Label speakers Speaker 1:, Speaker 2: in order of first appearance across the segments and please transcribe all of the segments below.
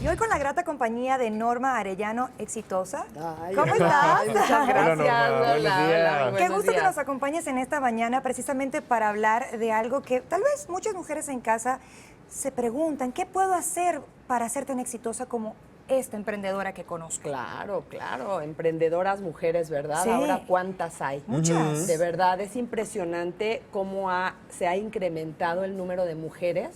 Speaker 1: hoy con la grata compañía de Norma Arellano, exitosa.
Speaker 2: Ay,
Speaker 1: ¿Cómo estás?
Speaker 2: Muchas gracias.
Speaker 3: Norma, buenos días.
Speaker 1: Qué gusto que nos acompañes en esta mañana precisamente para hablar de algo que tal vez muchas mujeres en casa se preguntan, ¿qué puedo hacer para ser tan exitosa como esta emprendedora que conozco?
Speaker 2: Claro, claro, emprendedoras mujeres, ¿verdad?
Speaker 1: Sí.
Speaker 2: Ahora, ¿cuántas hay?
Speaker 1: Muchas.
Speaker 2: De verdad, es impresionante cómo se ha incrementado el número de mujeres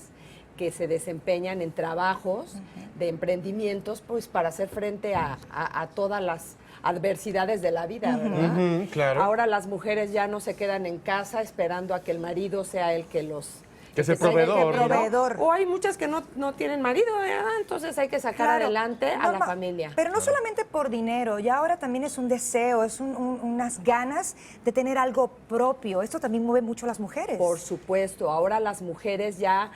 Speaker 2: que se desempeñan en trabajos de emprendimientos, pues para hacer frente a todas las adversidades de la vida, ¿verdad?
Speaker 3: Claro.
Speaker 2: Ahora las mujeres ya no se quedan en casa esperando a que el marido sea el que los...
Speaker 3: Que es el
Speaker 2: sea
Speaker 3: proveedor, ¿no?
Speaker 1: Proveedor.
Speaker 2: O hay muchas que no tienen marido, ¿verdad? Entonces hay que sacar
Speaker 1: Claro.
Speaker 2: adelante a la familia.
Speaker 1: Pero no solamente por dinero, ya ahora también es un deseo, es unas ganas de tener algo propio. Esto también mueve mucho a las mujeres.
Speaker 2: Por supuesto, ahora las mujeres ya...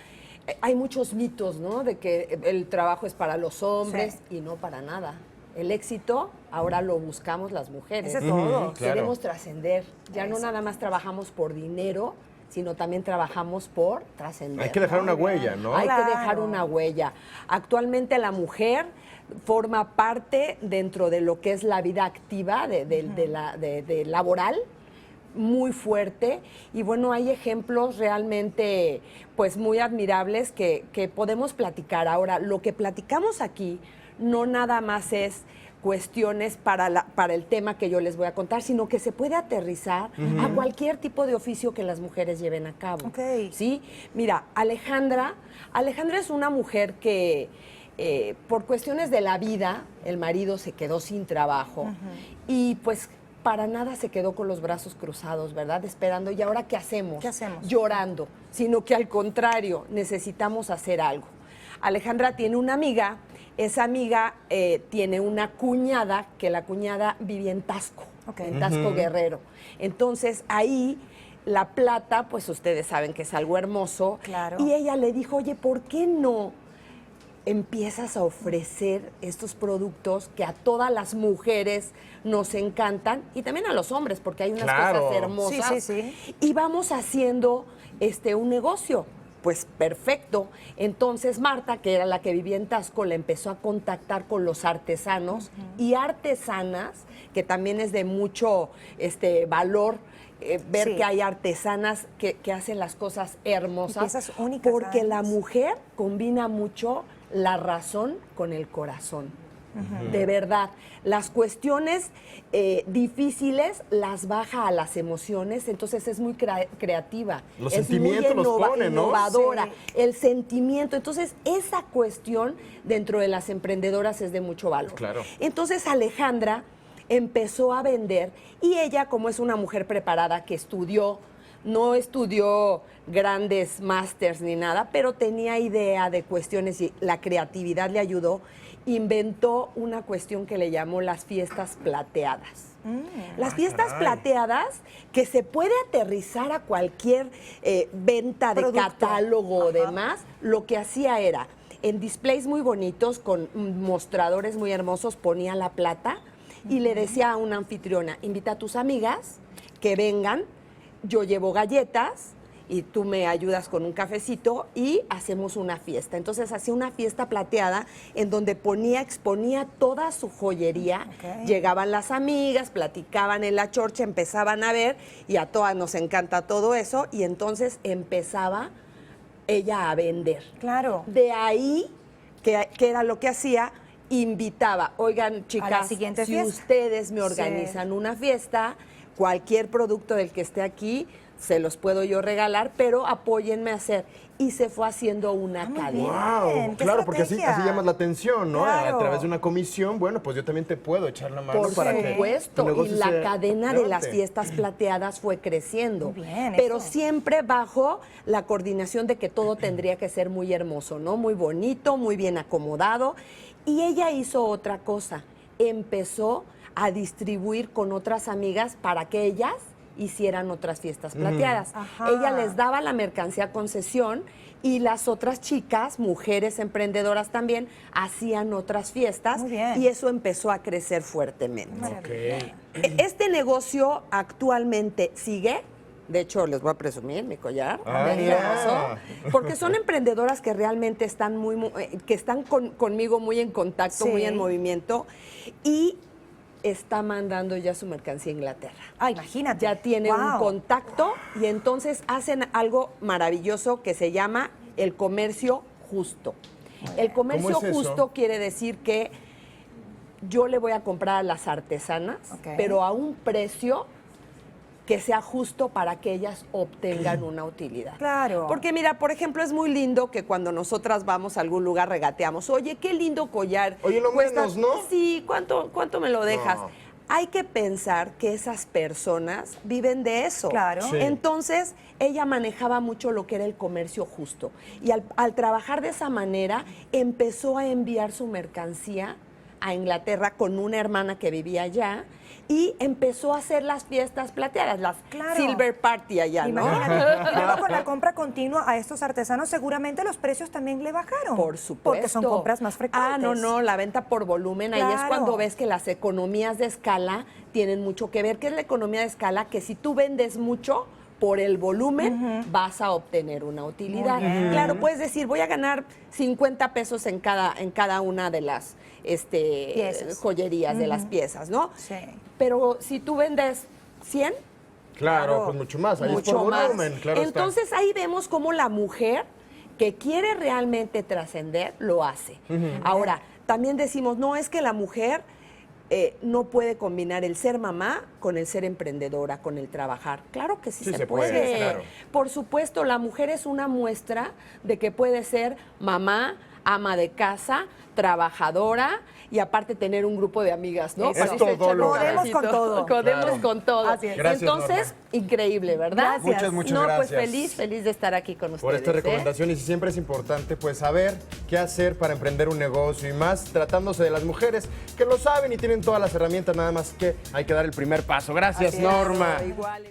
Speaker 2: Hay muchos mitos, ¿no? De que el trabajo es para los hombres y no para nada. El éxito ahora lo buscamos las mujeres.
Speaker 1: Eso es todo.
Speaker 3: Claro.
Speaker 2: Queremos trascender. Ya no nada más trabajamos por dinero, sino también trabajamos por trascender.
Speaker 3: Hay que dejar una huella, ¿no?
Speaker 2: Hay
Speaker 1: Claro.
Speaker 2: que dejar una huella. Actualmente la mujer forma parte dentro de lo que es la vida activa de laboral, muy fuerte, y bueno, hay ejemplos realmente pues muy admirables que podemos platicar. Ahora, lo que platicamos aquí no nada más es cuestiones para el tema que yo les voy a contar, sino que se puede aterrizar a cualquier tipo de oficio que las mujeres lleven a cabo.
Speaker 1: Ok.
Speaker 2: ¿Sí? Mira, Alejandra es una mujer que por cuestiones de la vida, el marido se quedó sin trabajo y pues para nada se quedó con los brazos cruzados, ¿verdad? Esperando, ¿y ahora qué hacemos?
Speaker 1: ¿Qué hacemos?
Speaker 2: Llorando, sino que al contrario, necesitamos hacer algo. Alejandra tiene una amiga, esa amiga tiene una cuñada, que la cuñada vivía en Tasco, en Tasco Guerrero. Entonces ahí La Plata, pues ustedes saben que es algo hermoso.
Speaker 1: Claro.
Speaker 2: Y ella le dijo, oye, ¿por qué no empiezas a ofrecer estos productos que a todas las mujeres nos encantan y también a los hombres, porque hay unas cosas hermosas?
Speaker 1: Sí.
Speaker 2: Y vamos haciendo un negocio. Pues perfecto. Entonces Marta, que era la que vivía en Tasco, le empezó a contactar con los artesanos y artesanas, que también es de mucho valor ver que hay artesanas que hacen las cosas hermosas.
Speaker 1: Piezas únicas,
Speaker 2: porque la
Speaker 1: además.
Speaker 2: mujer combina mucho la razón con el corazón. De verdad, las cuestiones difíciles las baja a las emociones, entonces es muy creativa.
Speaker 3: Los
Speaker 2: es
Speaker 3: sentimientos
Speaker 2: muy
Speaker 3: los pone, ¿no?
Speaker 2: innovadora,
Speaker 1: Sí.
Speaker 2: el sentimiento. Entonces, esa cuestión dentro de las emprendedoras es de mucho valor.
Speaker 3: Claro.
Speaker 2: Entonces, Alejandra empezó a vender y ella, como es una mujer preparada que no estudió grandes másters ni nada, pero tenía idea de cuestiones y la creatividad le ayudó, inventó una cuestión que le llamó las fiestas plateadas. Las fiestas plateadas que se puede aterrizar a cualquier venta de
Speaker 1: Producto.
Speaker 2: catálogo o demás, lo que hacía era, en displays muy bonitos, con mostradores muy hermosos, ponía la plata y le decía a una anfitriona, invita a tus amigas que vengan, yo llevo galletas y tú me ayudas con un cafecito y hacemos una fiesta. Entonces hacía una fiesta plateada en donde exponía toda su joyería. Llegaban las amigas, platicaban en la chorcha, empezaban a ver y a todas nos encanta todo eso y entonces empezaba ella a vender.
Speaker 1: Claro.
Speaker 2: De ahí, que era lo que hacía, invitaba, oigan chicas,
Speaker 1: la siguiente
Speaker 2: si
Speaker 1: fiesta.
Speaker 2: ustedes me
Speaker 1: Sí.
Speaker 2: organizan una fiesta, cualquier producto del que esté aquí, se los puedo yo regalar, pero apóyenme a hacer. Y se fue haciendo una cadena.
Speaker 1: Bien,
Speaker 3: Wow,
Speaker 1: qué
Speaker 3: claro, porque así
Speaker 1: estrategia.
Speaker 3: llamas la atención, ¿no?
Speaker 1: Claro.
Speaker 3: A través de una comisión, bueno, pues yo también te puedo echar la mano
Speaker 2: Por
Speaker 3: para que tu
Speaker 2: supuesto, y
Speaker 3: negocio
Speaker 2: la
Speaker 3: se
Speaker 2: cadena de las
Speaker 3: levante.
Speaker 2: fiestas plateadas fue creciendo.
Speaker 1: Muy bien,
Speaker 2: pero
Speaker 1: eso.
Speaker 2: siempre bajo la coordinación de que todo tendría que ser muy hermoso, ¿no? Muy bonito, muy bien acomodado. Y ella hizo otra cosa, empezó a distribuir con otras amigas para que ellas hicieran otras fiestas plateadas.
Speaker 1: Ajá.
Speaker 2: Ella les daba la mercancía a concesión y las otras chicas, mujeres emprendedoras también, hacían otras fiestas
Speaker 1: Muy bien.
Speaker 2: y eso empezó a crecer fuertemente.
Speaker 1: Maravilla.
Speaker 3: Ok.
Speaker 2: Este negocio actualmente sigue, De hecho, les voy a presumir mi collar.
Speaker 3: Ah,
Speaker 2: de
Speaker 3: mira.
Speaker 2: hermoso, porque son emprendedoras que realmente están que están conmigo muy en contacto,
Speaker 1: Sí.
Speaker 2: muy en movimiento. Y está mandando ya su mercancía a Inglaterra.
Speaker 1: Ah, imagínate.
Speaker 2: Ya tiene un
Speaker 1: Wow.
Speaker 2: contacto y entonces hacen algo maravilloso que se llama el comercio justo. El comercio
Speaker 3: ¿Cómo es eso?
Speaker 2: justo quiere decir que yo le voy a comprar a las artesanas,
Speaker 1: Ok.
Speaker 2: pero a un precio que sea justo para que ellas obtengan una utilidad.
Speaker 1: Claro.
Speaker 2: Porque mira, por ejemplo, es muy lindo que cuando nosotras vamos a algún lugar regateamos, oye, qué lindo collar.
Speaker 3: Oye, lo menos, ¿no?
Speaker 2: Sí, ¿cuánto me lo dejas?
Speaker 3: No.
Speaker 2: Hay que pensar que esas personas viven de eso.
Speaker 1: Claro.
Speaker 3: Sí.
Speaker 2: Entonces, ella manejaba mucho lo que era el comercio justo. Y al trabajar de esa manera, empezó a enviar su mercancía a Inglaterra con una hermana que vivía allá y empezó a hacer las fiestas plateadas, las
Speaker 1: Claro.
Speaker 2: Silver Party allá, ¿no?
Speaker 1: Imagínate. Y luego con la compra continua a estos artesanos, seguramente los precios también le bajaron.
Speaker 2: Por supuesto.
Speaker 1: Porque son compras más frecuentes.
Speaker 2: Ah, no, la venta por volumen, ahí es
Speaker 1: Claro.
Speaker 2: cuando ves que las economías de escala tienen mucho que ver. ¿Qué es la economía de escala? Que si tú vendes mucho, por el volumen vas a obtener una utilidad.
Speaker 1: Muy bien.
Speaker 2: Claro, puedes decir, voy a ganar 50 pesos en cada una de las
Speaker 1: Piezas.
Speaker 2: joyerías, de las piezas, ¿no?
Speaker 1: Sí.
Speaker 2: Pero si tú vendes 100,
Speaker 3: Claro, pues mucho más. Ahí es
Speaker 2: mucho
Speaker 3: por
Speaker 2: más.
Speaker 3: volumen, claro está.
Speaker 2: Entonces ahí vemos cómo la mujer que quiere realmente trascender lo hace. Ahora, también decimos, no es que la mujer no puede combinar el ser mamá con el ser emprendedora, con el trabajar. Claro que sí,
Speaker 3: Sí
Speaker 2: se
Speaker 3: se
Speaker 2: puede.
Speaker 3: puede, claro.
Speaker 2: Por supuesto, la mujer es una muestra de que puede ser mamá, ama de casa, trabajadora y aparte tener un grupo de amigas, ¿no?
Speaker 1: Eso.
Speaker 2: Para
Speaker 3: Es
Speaker 2: irse echando
Speaker 3: todóloga.
Speaker 2: un
Speaker 1: Podemos con
Speaker 2: cafecito.
Speaker 1: todo.
Speaker 2: Podemos
Speaker 3: Claro.
Speaker 2: con todo.
Speaker 1: Así es.
Speaker 3: Gracias,
Speaker 2: Entonces,
Speaker 3: Norma.
Speaker 2: increíble, ¿verdad?
Speaker 1: Gracias.
Speaker 3: Muchas
Speaker 2: No,
Speaker 3: gracias.
Speaker 2: pues feliz de estar aquí con ustedes.
Speaker 3: Por estas
Speaker 2: ¿eh?
Speaker 3: recomendaciones y siempre es importante pues saber qué hacer para emprender un negocio y más tratándose de las mujeres que lo saben y tienen todas las herramientas, nada más que hay que dar el primer paso. Gracias,
Speaker 2: Así es.
Speaker 3: Norma.
Speaker 2: Igual.